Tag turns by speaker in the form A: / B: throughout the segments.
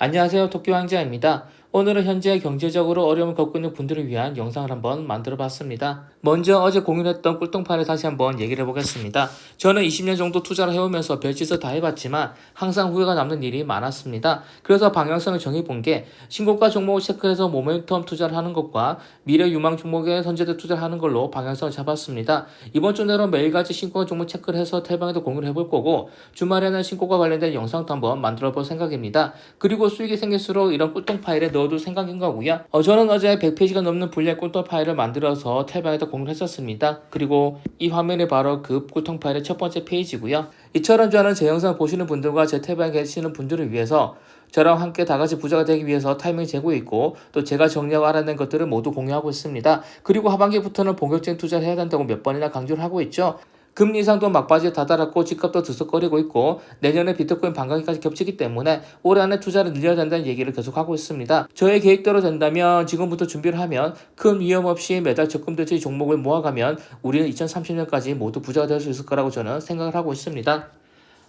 A: 안녕하세요. 토끼왕자입니다. 오늘은 현재 경제적으로 어려움을 겪고 있는 분들을 위한 영상을 한번 만들어 봤습니다. 먼저 어제 공유했던 꿀통파를 다시 한번 얘기를 해보겠습니다. 저는 20년 정도 투자를 해오면서 별짓을 다 해봤지만 항상 후회가 남는 일이 많았습니다. 그래서 방향성을 정해본 게 신고가 종목을 체크해서 모멘텀 투자를 하는 것과 미래 유망 종목에 선제돼 투자를 하는 걸로 방향성을 잡았습니다. 이번 주 내로 매일같이 신고가 종목 체크를 해서 탈방에도 공유를 해볼 거고 주말에는 신고가 관련된 영상도 한번 만들어 볼 생각입니다. 그리고 수익이 생길수록 이런 꿀통 파일에 넣어둘 생각인 거고요. 저는 어제 100페이지가 넘는 분량 꿀통 파일을 만들어서 텔방에다 공유를 했었습니다. 그리고 이 화면이 바로 그 꿀통 파일의 첫 번째 페이지고요. 이처럼 저는 제 영상을 보시는 분들과 제 텔방에 계시는 분들을 위해서 저랑 함께 다같이 부자가 되기 위해서 타이밍 재고 있고 또 제가 정리하고 알아낸 것들을 모두 공유하고 있습니다. 그리고 하반기부터는 본격적인 투자를 해야 된다고 몇 번이나 강조를 하고 있죠. 금리 인상도 막바지에 다다랐고 집값도 들썩거리고 있고 내년에 비트코인 반감기까지 겹치기 때문에 올해 안에 투자를 늘려야 된다는 얘기를 계속하고 있습니다. 저의 계획대로 된다면 지금부터 준비를 하면 큰 위험 없이 매달 적금 대출 종목을 모아가면 우리는 2030년까지 모두 부자가 될 수 있을 거라고 저는 생각을 하고 있습니다.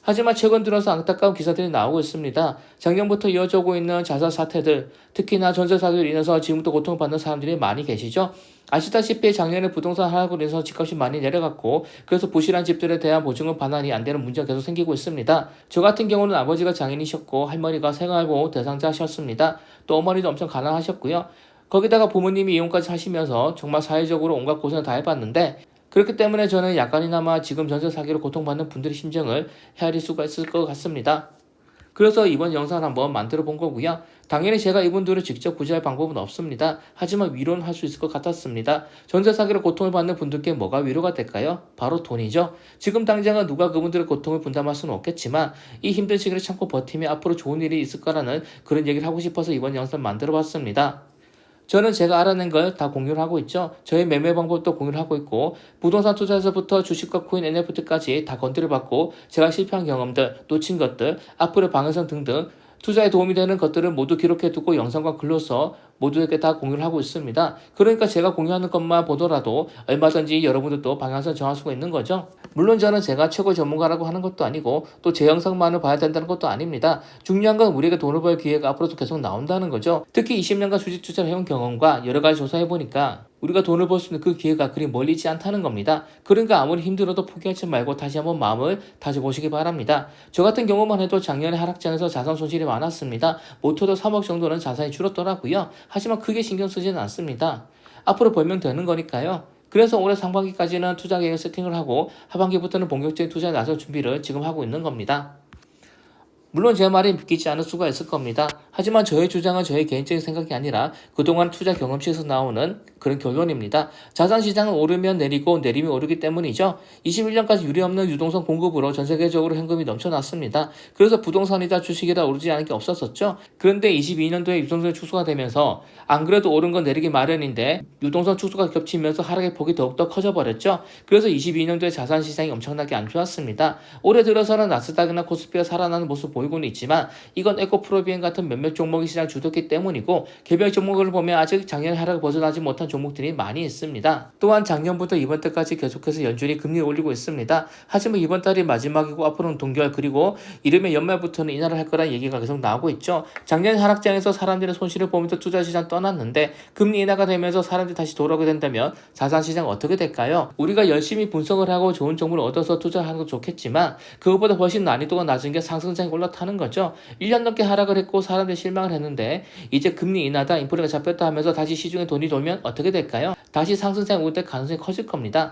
A: 하지만 최근 들어서 안타까운 기사들이 나오고 있습니다. 작년부터 이어져 오고 있는 자살 사태들, 특히나 전세 사기로 인해서 지금부터 고통받는 사람들이 많이 계시죠. 아시다시피 작년에 부동산 하락으로 인해서 집값이 많이 내려갔고 그래서 부실한 집들에 대한 보증금 반환이 안 되는 문제가 계속 생기고 있습니다. 저 같은 경우는 아버지가 장인이셨고 할머니가 생활보호 대상자셨습니다. 또 어머니도 엄청 가난하셨고요. 거기다가 부모님이 이혼까지 하시면서 정말 사회적으로 온갖 고생을 다 해봤는데 그렇기 때문에 저는 약간이나마 지금 전세 사기로 고통받는 분들의 심정을 헤아릴 수가 있을 것 같습니다. 그래서 이번 영상을 한번 만들어 본 거고요. 당연히 제가 이분들을 직접 구제할 방법은 없습니다. 하지만 위로는 할 수 있을 것 같았습니다. 전세 사기로 고통을 받는 분들께 뭐가 위로가 될까요? 바로 돈이죠. 지금 당장은 누가 그분들의 고통을 분담할 수는 없겠지만 이 힘든 시기를 참고 버티면 앞으로 좋은 일이 있을 거라는 그런 얘기를 하고 싶어서 이번 영상을 만들어 봤습니다. 저는 제가 알아낸 걸 다 공유를 하고 있죠. 저의 매매 방법도 공유를 하고 있고 부동산 투자에서부터 주식과 코인, NFT까지 다 건드려 봤고 제가 실패한 경험들, 놓친 것들, 앞으로의 방향성 등등 투자에 도움이 되는 것들을 모두 기록해두고 영상과 글로써 모두에게 다 공유를 하고 있습니다. 그러니까 제가 공유하는 것만 보더라도 얼마든지 여러분들도 방향성 정할 수가 있는 거죠. 물론 저는 제가 최고 전문가라고 하는 것도 아니고 또 제 영상만을 봐야 된다는 것도 아닙니다. 중요한 건 우리에게 돈을 벌 기회가 앞으로도 계속 나온다는 거죠. 특히 20년간 주식 투자를 해온 경험과 여러 가지 조사해보니까 우리가 돈을 벌 수 있는 그 기회가 그리 멀리 있지 않다는 겁니다. 그러니까 아무리 힘들어도 포기하지 말고 다시 한번 마음을 다져보시기 바랍니다. 저 같은 경우만 해도 작년에 하락장에서 자산 손실이 많았습니다. 못해도 3억 정도는 자산이 줄었더라고요. 하지만 크게 신경 쓰지는 않습니다. 앞으로 벌면 되는 거니까요. 그래서 올해 상반기까지는 투자 계획 세팅을 하고 하반기부터는 본격적인 투자에 나설 준비를 지금 하고 있는 겁니다. 물론 제 말이 믿기지 않을 수가 있을 겁니다. 하지만 저의 주장은 저의 개인적인 생각이 아니라 그동안 투자 경험치에서 나오는 그런 결론입니다. 자산시장은 오르면 내리고 내리면 오르기 때문이죠. 21년까지 유례없는 유동성 공급으로 전 세계적으로 현금이 넘쳐났습니다. 그래서 부동산이다 주식이다 오르지 않은 게 없었었죠. 그런데 22년도에 유동성이 축소가 되면서 안 그래도 오른 건 내리기 마련인데 유동성 축소가 겹치면서 하락의 폭이 더욱더 커져버렸죠. 그래서 22년도에 자산시장이 엄청나게 안 좋았습니다. 올해 들어서는 나스닥이나 코스피가 살아나는 모습 보이고는 있지만 이건 에코프로비엔 같은 몇몇 종목이 시장 주도기 때문이고 개별 종목을 보면 아직 작년 하락을 벗어나지 못한 종목들이 많이 있습니다. 또한 작년부터 이번 달까지 계속해서 연준이 금리를 올리고 있습니다. 하지만 이번 달이 마지막이고 앞으로는 동결 그리고 이르면 연말부터는 인하를 할 거란 얘기가 계속 나오고 있죠. 작년 하락장에서 사람들은 손실을 보면서 투자시장 떠났는데 금리 인하가 되면서 사람들이 다시 돌아오게 된다면 자산시장 어떻게 될까요? 우리가 열심히 분석을 하고 좋은 정보를 얻어서 투자하는 건 좋겠지만 그것보다 훨씬 난이도가 낮은 게 상승장에 올라타는 거죠. 1년 넘게 하락을 했고 사람들이 실망을 했는데 이제 금리 인하다 인플레가 잡혔다 하면서 다시 시중에 돈이 돌면 어떻게 될까요? 다시 상승장에 올 때 가능성이 커질 겁니다.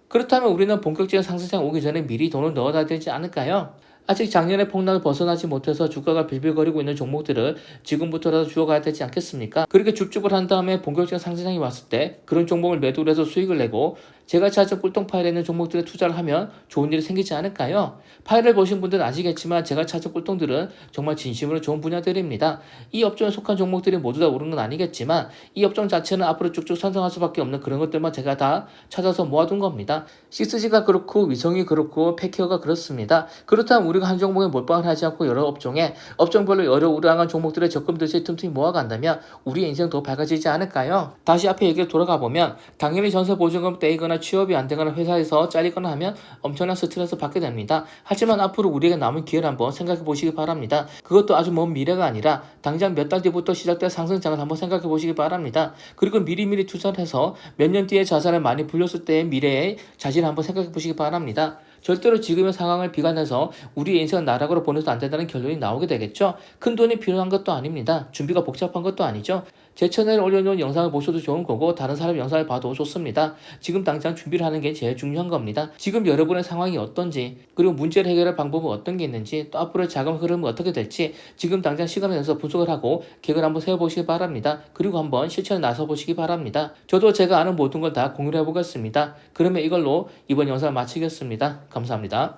A: 그렇다면 우리는 본격적인 상승장 오기 전에 미리 돈을 넣어놔야 되지 않을까요? 아직 작년의 폭락을 벗어나지 못해서 주가가 빌빌거리고 있는 종목들을 지금부터라도 주워가야 되지 않겠습니까? 그렇게 줍줍을 한 다음에 본격적인 상승장이 왔을 때 그런 종목을 매도를 해서 수익을 내고 제가 찾은 꿀통 파일에 있는 종목들에 투자를 하면 좋은 일이 생기지 않을까요? 파일을 보신 분들은 아시겠지만 제가 찾은 꿀통들은 정말 진심으로 좋은 분야들입니다. 이 업종에 속한 종목들이 모두 다 오른 건 아니겠지만 이 업종 자체는 앞으로 쭉쭉 성장할 수밖에 없는 그런 것들만 제가 다 찾아서 모아둔 겁니다. CSG가 그렇고 위성이 그렇고 패키어가 그렇습니다. 그렇다면 우리가 한 종목에 몰빵을 하지 않고 여러 업종에 업종별로 여러 우량한 종목들의 적금 대신 틈틈이 모아간다면 우리의 인생 더 밝아지지 않을까요? 다시 앞에 얘기를 돌아가 보면 당연히 전세 보증금 떼이거나 일하거나 취업이 안 되거나 회사에서 잘리거나 하면 엄청난 스트레스 받게 됩니다. 하지만 앞으로 우리에게 남은 기회를 한번 생각해 보시기 바랍니다. 그것도 아주 먼 미래가 아니라 당장 몇 달 뒤부터 시작될 상승장을 한번 생각해 보시기 바랍니다. 그리고 미리미리 투자를 해서 몇 년 뒤에 자산을 많이 불렸을 때의 미래의 자신을 한번 생각해 보시기 바랍니다. 절대로 지금의 상황을 비관해서 우리의 인생은 나락으로 보내도 안 된다는 결론이 나오게 되겠죠. 큰 돈이 필요한 것도 아닙니다. 준비가 복잡한 것도 아니죠. 제 채널에 올려놓은 영상을 보셔도 좋은 거고 다른 사람 영상을 봐도 좋습니다. 지금 당장 준비를 하는 게 제일 중요한 겁니다. 지금 여러분의 상황이 어떤지, 그리고 문제를 해결할 방법은 어떤 게 있는지, 또 앞으로의 자금 흐름은 어떻게 될지 지금 당장 시간을 내서 분석을 하고 계획을 한번 세워보시기 바랍니다. 그리고 한번 실천에 나서보시기 바랍니다. 저도 제가 아는 모든 걸 다 공유를 해보겠습니다. 그러면 이걸로 이번 영상을 마치겠습니다. 감사합니다.